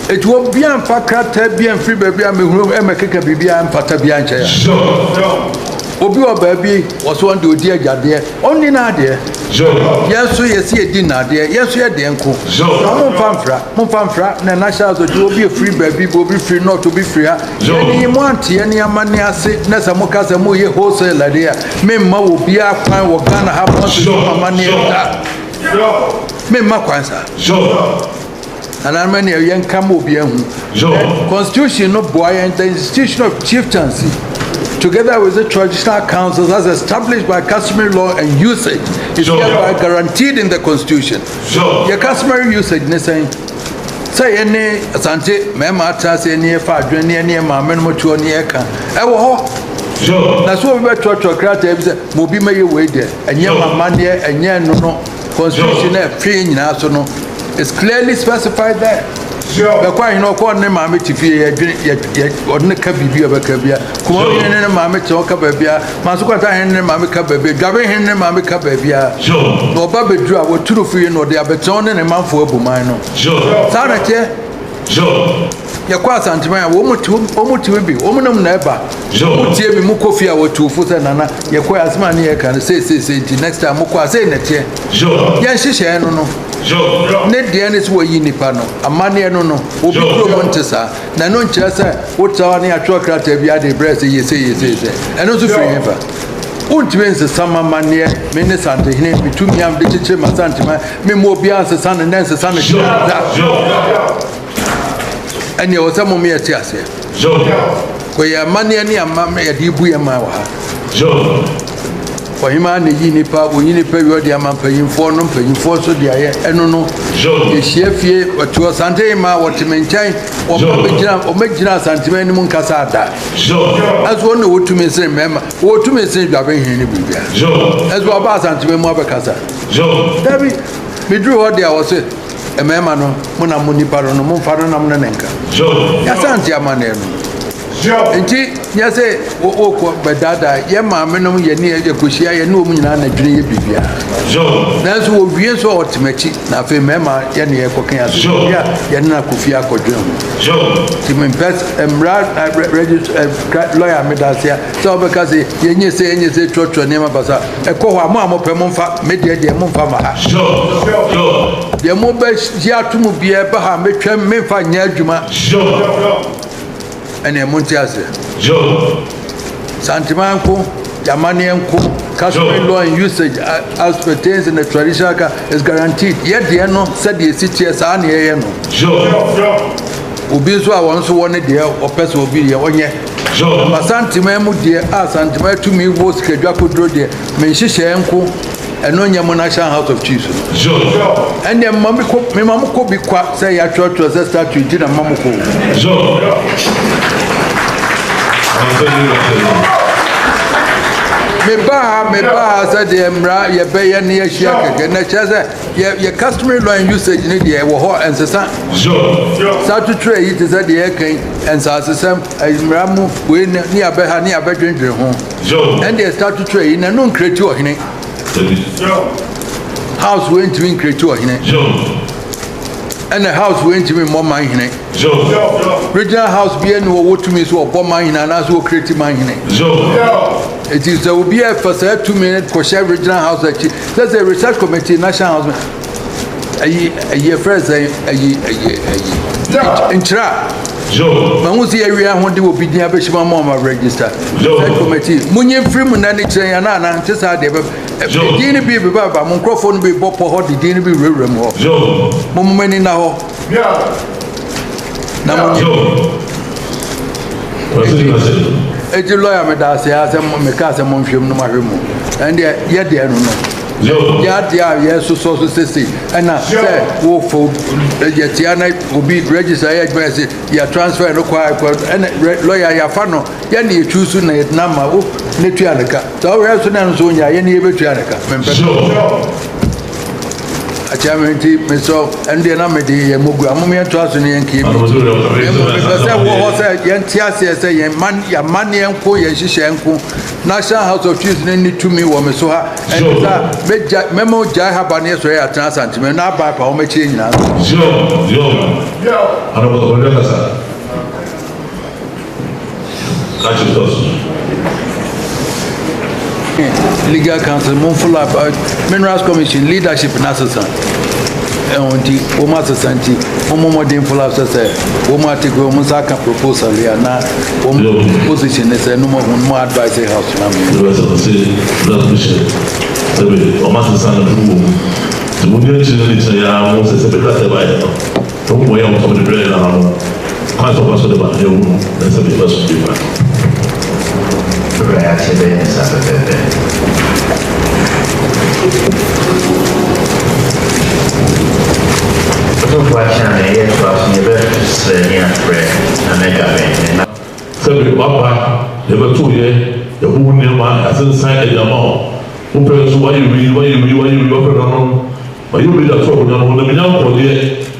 It will be a factor, be and free baby, I'm a kicker baby, and Patabiancha. Obi or baby was one to dear Jadia, only Nadia. Yes, so you see a dinner, dear. Yes, you are the uncle. Monfamfra, Nanasha, will be a free baby, will be free not to be free. Any money, any money, I say, Nasamokas and Moye wholesaler, dear. Memma will be a fine, will gonna have money. Memma Quansa. And I'm many a young Camo bien. Constitution of boy and the institution of chieftaincy, together with the traditional councils as established by customary law and usage, is hereby guaranteed in the Constitution. Your customary usage, say any Asante, Mamma, any father, any mamma, mutual near can. That's what we were taught to crack Mobi may wait there, and your money and yan no Constitution, free in Arsenal. It's clearly specified there. The quite no corner mammy to fear or Nakabi of a cabia. Come on in a mammy to Cababia, Masuka and Mammy Cababia, Gabby and Mammy Cababia. No Baby Draw were two free no de Abeton and a man for Bumino. Sanate, Yakwa Asanteman, woman to be, woman never. Tiemi Mukofia or 2 foot and Nana, Yakwa Asmania can say, next time Mukwa say that. Yes, she shall no. Net the end is where you nipano, a money no, will be Montesa, Nanon Chessa, what's on your truck at the Viade breast, you say, and also free ever. Won't wins the summer money, Minnesanta, between me and the teacher, Asanteman, me more beyond the sun and then the sun. And you was some of me at Tiasia. Where your money and your mamma at Ibuya Mawa. For him and the Yinipa, we pay your dear man paying for no paying for so dear, and no, the chef here, but to Asanteman, what to maintain, or make Asanteman Muncasada. As one who to me say, remember, or to me say, you are bringing any bigger. As well as Asanteman Mabacasa. Debbie, we drew what there was it. A memano, Mona Muniparo, Monfaranam Nanenka. Asanteman. Indeed, yes, but that Yama, Menum, Yenia, Yakushia, and no Mina, and Dream Bibia. That's what we are so ultimately. Now, Mema, Yania Cokia, Yana Kufia Kodrum. Timon Pets and registered lawyer Medasia, so because Yenia say, and you say, Church or Nema Baza, a Koha Mamma Pemonfa, Media de Monfama. The Mobile Giatumu Bia Baha, Metram, Mefa Nyajuma. And a Montiase. Santimanco, Yamanianco, customary law and usage as pertains in the traditional is guaranteed. Yet the no said the city as an no. Ubizwa once wanted there or person will be here one year. Asanteman, dear, Asanteman to me was Kedjaco Drode, Meshishanco, and no Yamonashan House of Chiefs. And then Mamma could be quite say I tried to assess that you did a Mamako. Me ba said the Emra, your bay near Shaka, and your customary law and usage in the air were and Sasan. Start to trade it is at the air king and Sassam, as Ramu, we near Beha near bedroom home. And they start to trade and non creature in it. House went to be creature in it. And the house went to be more mine in it. Regional house being what to me so bomb mine and as well creative mine in it. It is there will be a first 2 minutes for share regional house. There's a research committee, national house. A year first, a trap. Mamuzi area when will be near Bishop Mama register. Committee. Munye Freeman and it's a nana, just had the Dini be Baba, Moncrophone be Bopo, the Dini be River more. Momani now. It's a lawyer, Medasi, as a Mecasa Monfium, no matter more. And yet, they are no. Yes, so say, and I said, for Yetiana will be registered as your transfer and required and lawyer Yafano, Yanni choose to net number, Netianica. So we have to know Sonia, any Betrianica. Achamenti meso ende na mede ye mogu amome to aso ne yanke bi say wo say yentia say ye man ya man yenko ye hihye enko National House of Chiefs ne tumi wo me so ha and that meja memo jai haba ne so ya tan Asanteman na ba pa wo me chi nyina yo ana bo to ndeka sa kachi tos Legal Council full of Minerals Commission leadership in assistant. On the Oma Asante, Omo full of say, Oma take Musaka proposal here now. Position is no more advice house. Oma Asante, the Munich Chile, Moses, a better by don't wear on the bread now. Quite a lot about you. That's a bit less. Seven Papa, never 2 years, the woman near my Asante the amount. Who person why you offer on? But you read a talk on the Milan for the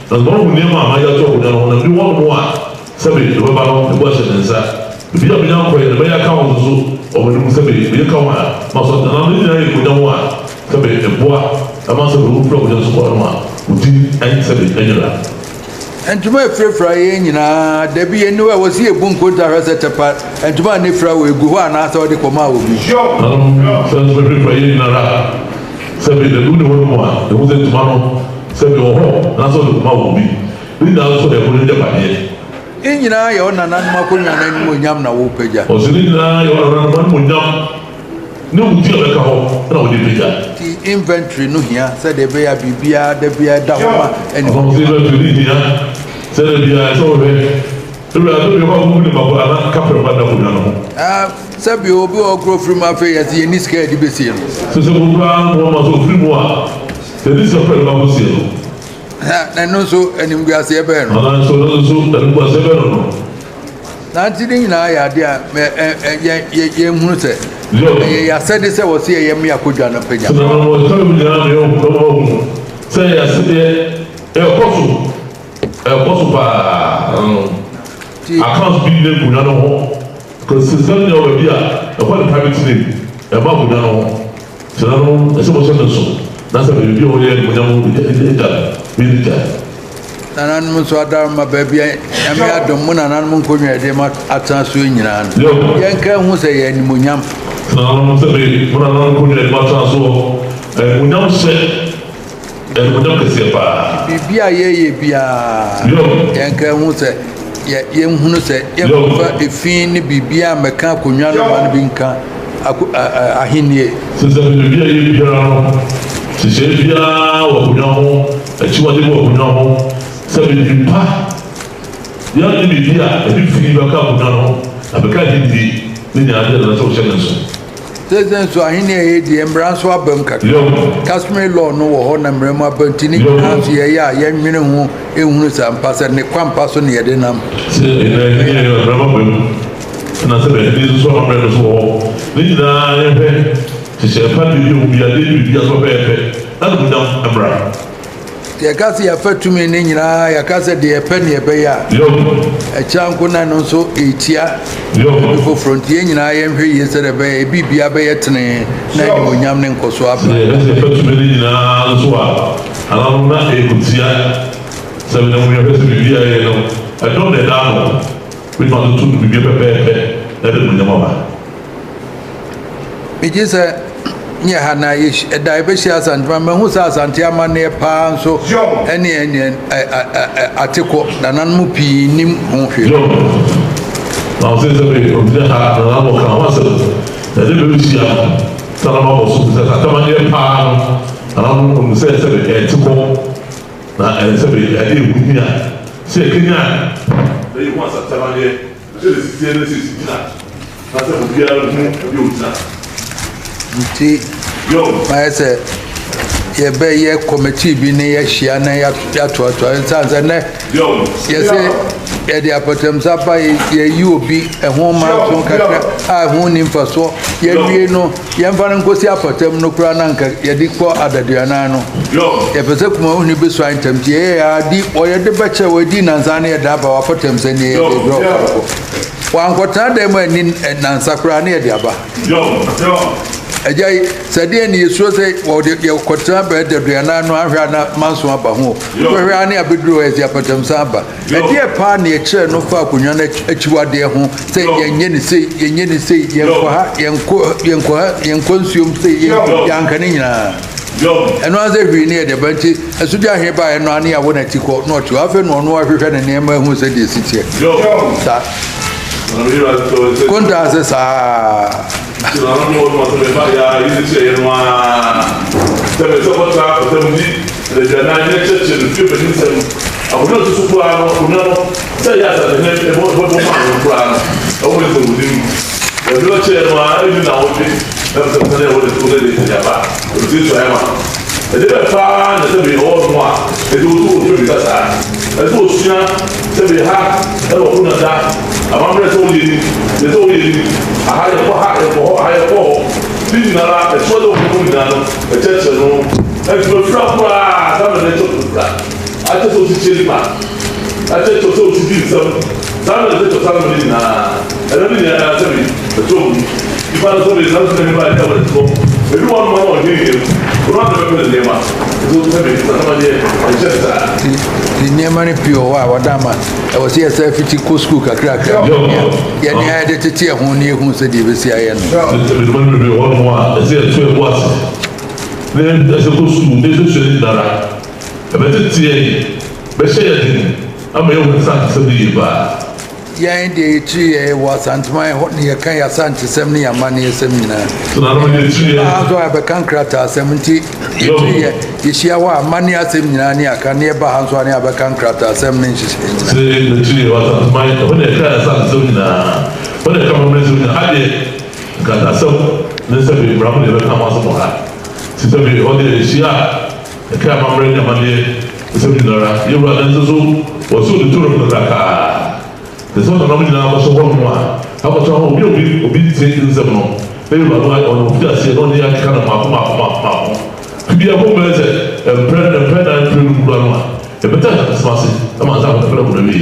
as long near my talk on the one more. Seven, the question is that. If you have been out for the way account or when you say, you come out, must have done anything with no one. So, the boy, a master who broke the support one, who didn't answer anywhere. And to my free frying, there be anywhere was here, boom, put our set apart, and to my nifra will go on after the Koma will be sure. So, free frying, so the good one, the wooden tomorrow, so your home, that's all the Koma will be. We now so they put in the party. Inyina ya ona nan makonya nan mu nyam na wo pagya osinina ya ona nan mu nyam ne wuti obeka ho na wo di pagya the inventory no hia say de be ya bibia de bia da ho ma eni ho inventory hia say de bia so be do ko mu ni mabo ana kapre ba da ko no sabi obi ogro free ma fe yes ye ni scared be see no so mo bra mo ma so free mo a de ni so pe ba mo see no na no so enim guase e be no na so enim guase be no na tidin na ya dia ye hunu se ya said say wo se ye me akodwa na panya so na mo so mi na me o ko say ya se e koso pa accounts bi ne ku na no ho ko system ne o bi a e ko private name e ba ku na no ho so na no e so mo so that's a baby o ye mo na mo bi da nanan mun so adar ma baby am ya dom mun nanan mun ko nwe de ma atan so nyina no yen kan hu se ye ni munyam nanan mun se be mun nanan ko nwe ma atan so munyam se munyam ke se pa bibia ye bia yen kan hu se ye hunu se ye fa efin ni bibia meka konwa no ma bi nka ahinie se bibia ye bia se bia wo konwa ho achiwade wo konwa ho se bipa ya ni bibia e fi ba ka konwa ho abeka didi ni nya ade na so shene so so ahinie ye di embranso abam ka customary law no wo ho na mrem abantini aso ye ya ye nwene ho ehunu sampa se ne kwampa so ne ye de nam se ne rama bam na se be ni so amre so ni na ye be se pa bi o bi ade bi so be na do dam abra ya kasi ya fatumi ne nyina ya kase de epe ne ebe ya e chanko na no so etia for frontier nyina ye hwe ye se de be bibia be yetene na de onyam ne nkoso aba ya fatumi ne nyina so a ala na e kutia se be no ye se bibia ye no I don't let down we want to bibia pepe na de onyam aba me je nya hana yish da be shi Asanteman me hu sa Asanteman ne pa nso ene atiko da nan mu pi nim hu hwe na se be o de ha na mo kan wa se da de be shi ya tara ma mo so se Asanteman ne pa na mo se be etiko na se be ya de hu nya se kenya da yi wa Asanteman ne se ne se na se bu bia hu bi o tna nti ma say ye be ye committee bi ne ye hia na ya to to nsanza ne ye say the apotemsa by you be a home man, I won't him for so. Ye no, Yampan Cosia Potem no Crananka, Yadico Adadianano. If a second only be swine tempt, deep or the butcher with Dinazania Daba Potems and ye. One quarter them went in and Nansacra near Diaba. Ajay said you so say or your quarter bed the Brianano Mansua Bahu. Where any abidro as your Potem Samba. A dear pan near chair no far Punyana Echua dear home, say Yen say Yen consume say Yan Canina. And once every near the bench, as you are here by a nanny, I wouldn't take not to often or no, I've had a name who said this. Conta says, I don't know what to say. The near money pure, Wadama. I was here, 50 school, a crack. Yet I had a teacher who knew who said, you will see I am. Then there's a good school, they should say that. A better tea, but say, I'm able to say, yeah, the tree was Asanteman near Asante 70 and money seminar. So I have a concrete 70 years. Money as seminar can near Bahans one have a concrete 7 inches. The tree was mine when they can't seminar. When they come to the Hadi, got a sum, necessarily probably never come out of her. Since we ordered a share, the camera bring the money, the seminar, you run into Zoom, or so the tour of the car. The sort of nominal was so one. How much will be taking them? They were on the say only I kind of to be a woman and pen and print one. The better is massive. I'm not going to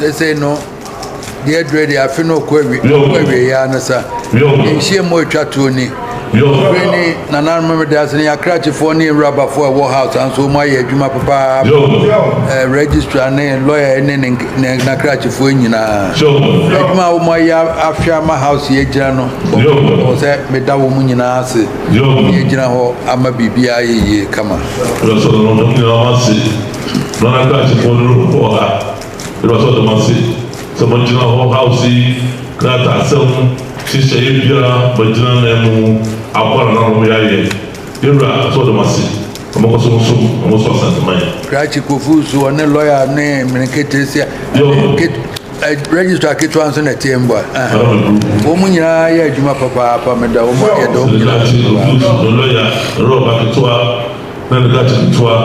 they say no. Dear Dready, I feel no query, Yanasa. In sheer more chatuni. Really, Nana remember there's a cratch for near rubber for a warehouse, and so my Juma Papa registrar name lawyer and then Nakratch for you now. My after my house here, General, was that Medaw Munyanasi, General, I'm a BBI, come on. It was sort of not a catch for the room for her. It was sort of massive. So much in our house, that some. Sister Ibia, but Janamo, our Narayan, Ira, so the Massi, almost Asanteman. Cratchico, and a lawyer named Ketesia, register Kitwans and a timber. Woman, ya, Juma Papa, Pameda, the lawyer, Robert Toa, then the Gatchin Toa,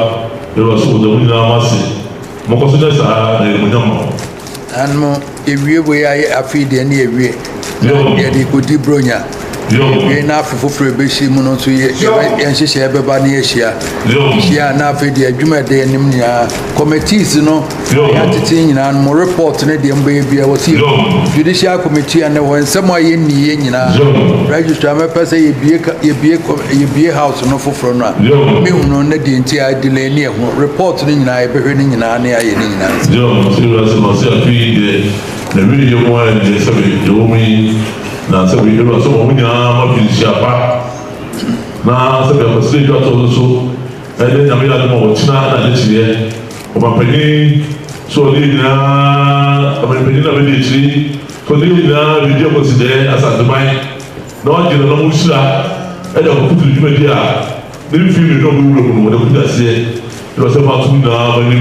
it was the winner Massi. Mocosas are the and more, if we were a feed any way. Yadi Kuti Bronya. Enough for Frebishi Monosu, and she share Babania. She are now for the Juma de Nimia committees, no, and more reports in the baby. I was here, Judicial Committee, and when somewhere in the Yenina register, my person, you be a house no for Frona. Me no need the entire delay near reporting in I beginning in Ania. The video one is now so we do so we are now so we sleep also and then I mean more China and this year my penny so I mean penny so video consider as at the mind no get no musla and I put the media then feel you don't know what I say it was about to now when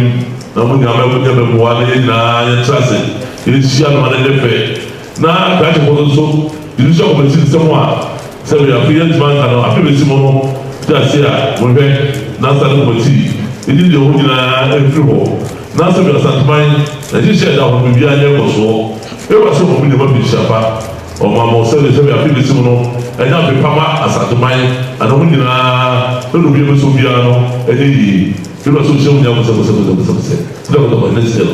I'm going to one na trust it's young man in the fair. Now, that's also the shop of the system. So we are free man and I feel Simono, just here, when we now started with tea. It is the original and na so bi Asanteman na ji share da ho bi bia nye koso e wa so mo bi ne ma bi shafa o ma mo se le se bi afi bi simu no enya be pama Asanteman ana ho nyina no bi be so bia no enya yi bi ba so se mo nya ko se da ko ne se